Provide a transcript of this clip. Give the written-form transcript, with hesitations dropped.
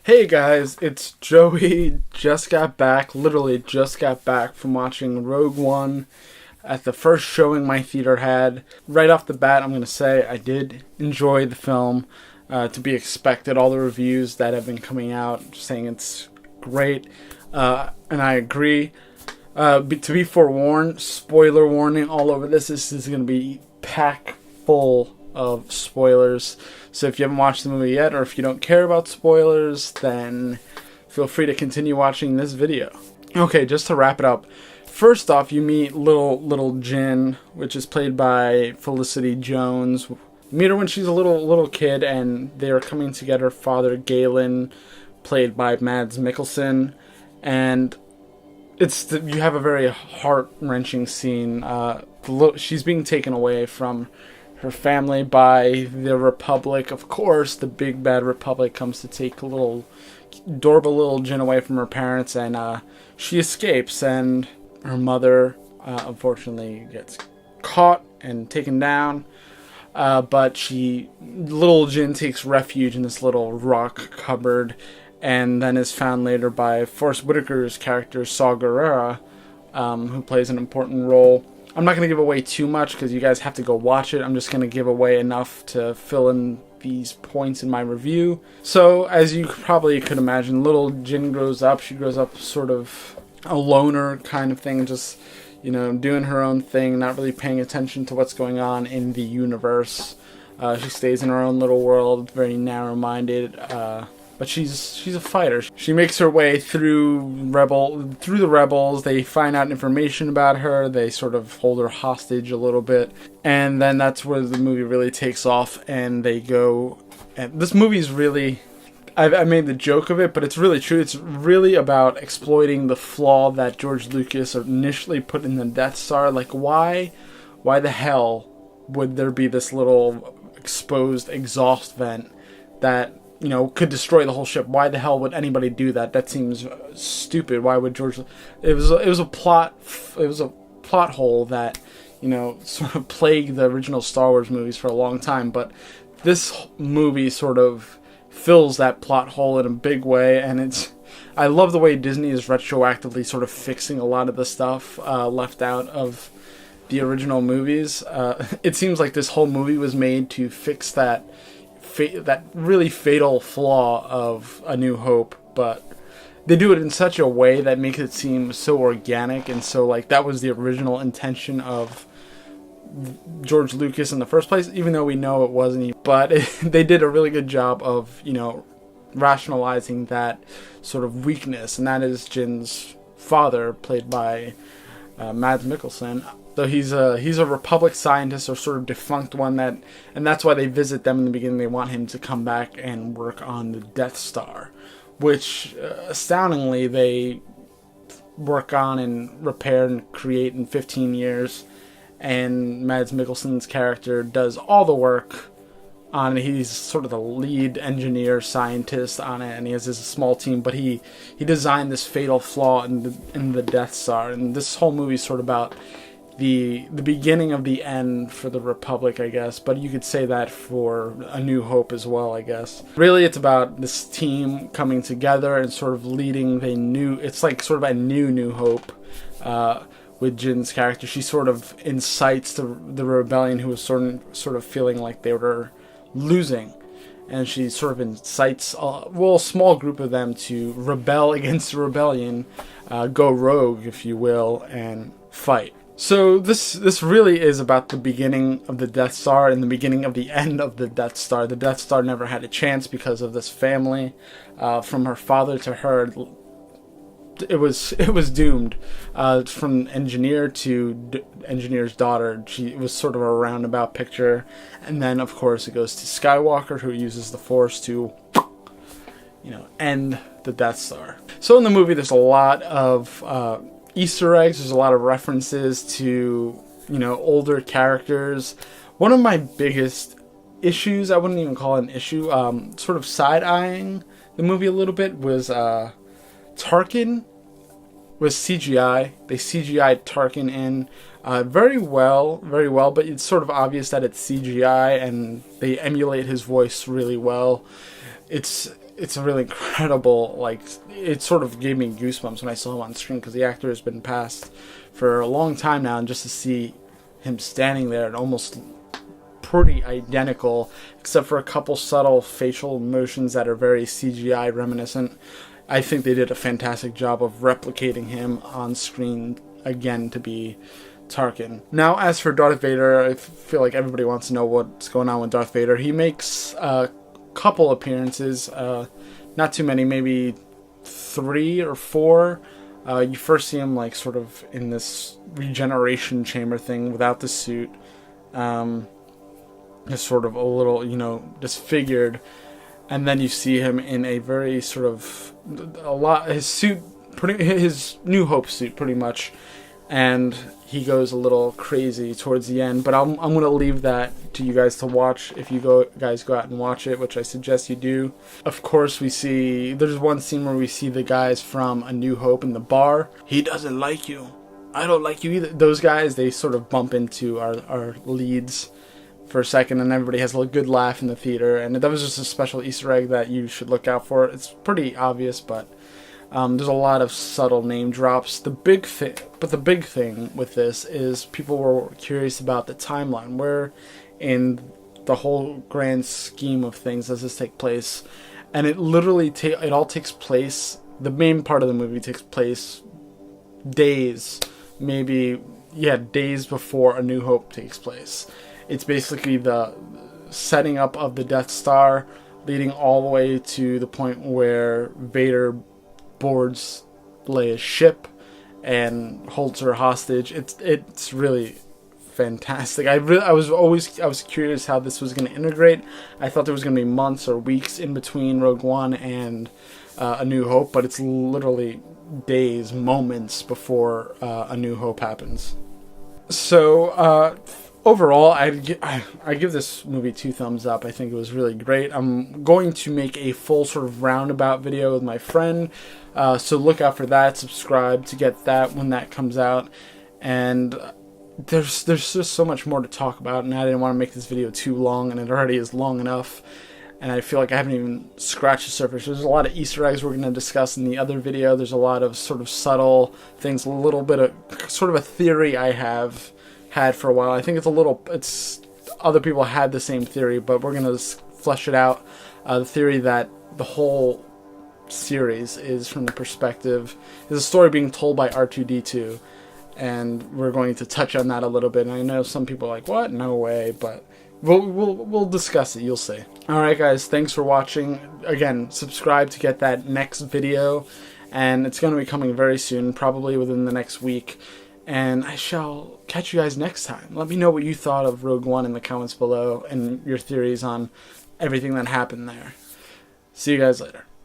Hey guys, it's Joey. Literally just got back from watching Rogue One at the first showing my theater had. Right off the bat, I'm going to say I did enjoy the film. To be expected, all the reviews that have been coming out saying it's great, and I agree. To be forewarned, spoiler warning all over this. This is going to be packed full of spoilers. So if you haven't watched the movie yet, or if you don't care about spoilers, then feel free to continue watching this video. Okay, just to wrap it up. First off, you meet little Jin, which is played by Felicity Jones. You meet her when she's a little kid, and they are coming to get her father, Galen, played by Mads Mikkelsen, and you have a very heart-wrenching scene. She's being taken away from her family by the Republic. Of course, the big bad Republic comes to take adorable little Jin away from her parents, and she escapes, and her mother unfortunately gets caught and taken down. But little Jin takes refuge in this little rock cupboard, and then is found later by Forrest Whitaker's character, Saw Gerrera, who plays an important role. I'm not going to give away too much because you guys have to go watch it. I'm just going to give away enough to fill in these points in my review. So, as you probably could imagine, little Jin grows up. She grows up sort of a loner kind of thing, just, doing her own thing, not really paying attention to what's going on in the universe. She stays in her own little world, very narrow-minded, but she's a fighter. She makes her way through the rebels. They find out information about her. They sort of hold her hostage a little bit, and then that's where the movie really takes off. And they go. And this movie is really, I made the joke of it, but it's really true. It's really about exploiting the flaw that George Lucas initially put in the Death Star. Like, why the hell would there be this little exposed exhaust vent that could destroy the whole ship? Why the hell would anybody do that? That seems stupid. Why would George? It was a plot hole that sort of plagued the original Star Wars movies for a long time. But this movie sort of fills that plot hole in a big way, and I love the way Disney is retroactively sort of fixing a lot of the stuff left out of the original movies. It seems like this whole movie was made to fix that really fatal flaw of A New Hope, but they do it in such a way that makes it seem so organic, and so like that was the original intention of George Lucas in the first place, even though we know it wasn't. But they did a really good job of rationalizing that sort of weakness, and that is Jin's father, played by Mads Mikkelsen. So he's a Republic scientist, or sort of defunct one, and that's why they visit them in the beginning. They want him to come back and work on the Death Star, which astoundingly they work on and repair and create in 15 years. And Mads Mikkelsen's character does all the work on it. He's sort of the lead engineer scientist on it, and he has this small team. But he designed this fatal flaw in the Death Star, and this whole movie is sort of about the beginning of the end for the Republic, I guess, but you could say that for A New Hope as well, I guess. Really, it's about this team coming together and sort of leading it's like sort of a New Hope with Jin's character. She sort of incites the rebellion, who was sort of feeling like they were losing, and she sort of incites a small group of them to rebel against the rebellion, go rogue, if you will, and fight. So this really is about the beginning of the Death Star and the beginning of the end of the Death Star. The Death Star never had a chance because of this family. From her father to her, it was doomed. From engineer to engineer's daughter, it was sort of a roundabout picture. And then, of course, it goes to Skywalker, who uses the Force to end the Death Star. So in the movie, there's a lot of Easter eggs. There's a lot of references to older characters. One of my biggest issues, I wouldn't even call it an issue, sort of side-eyeing the movie a little bit, was Tarkin was CGI. They CGI'd Tarkin in very well, but it's sort of obvious that it's CGI, and they emulate his voice really well. It's it's a really incredible, like, it sort of gave me goosebumps when I saw him on screen, because the actor has been passed for a long time now, and just to see him standing there and almost pretty identical, except for a couple subtle facial motions that are very CGI reminiscent. I think they did a fantastic job of replicating him on screen again to be Tarkin. Now, as for Darth Vader, I feel like everybody wants to know what's going on with Darth Vader. He makes a couple appearances, not too many, maybe 3 or 4. You first see him like sort of in this regeneration chamber thing without the suit, just sort of a little, you know, disfigured, and then you see him in a very sort of his suit, his New Hope suit, pretty much, and he goes a little crazy towards the end. But I'm going to leave that to you guys to watch if you guys go out and watch it, which I suggest you do. Of course, there's one scene where we see the guys from A New Hope in the bar. He doesn't like you. I don't like you either. Those guys, they sort of bump into our leads for a second, and everybody has a good laugh in the theater. And that was just a special Easter egg that you should look out for. It's pretty obvious, but there's a lot of subtle name drops. The big thing with this is people were curious about the timeline. Where in the whole grand scheme of things does this take place? And it literally it all takes place. The main part of the movie takes place days, days before A New Hope takes place. It's basically the setting up of the Death Star, leading all the way to the point where Vader boards Leia's ship and holds her hostage. It's really fantastic. I was curious how this was going to integrate. I thought there was going to be months or weeks in between Rogue One and A New Hope, but it's literally days, moments before A New Hope happens. So overall, I give this movie 2 thumbs up. I think it was really great. I'm going to make a full sort of roundabout video with my friend, so look out for that. Subscribe to get that when that comes out. And there's just so much more to talk about, and I didn't want to make this video too long, and it already is long enough. And I feel like I haven't even scratched the surface. There's a lot of Easter eggs we're going to discuss in the other video. There's a lot of sort of subtle things, a little bit of sort of a theory I have had for a while. I think it's other people had the same theory, but we're going to flesh it out. The theory that the whole series is from the perspective, is a story being told by R2-D2, and we're going to touch on that a little bit. And I know some people are like, what? No way, but we'll discuss it. You'll see. Alright guys, thanks for watching. Again, subscribe to get that next video, and it's going to be coming very soon, probably within the next week. And I shall catch you guys next time. Let me know what you thought of Rogue One in the comments below, and your theories on everything that happened there. See you guys later.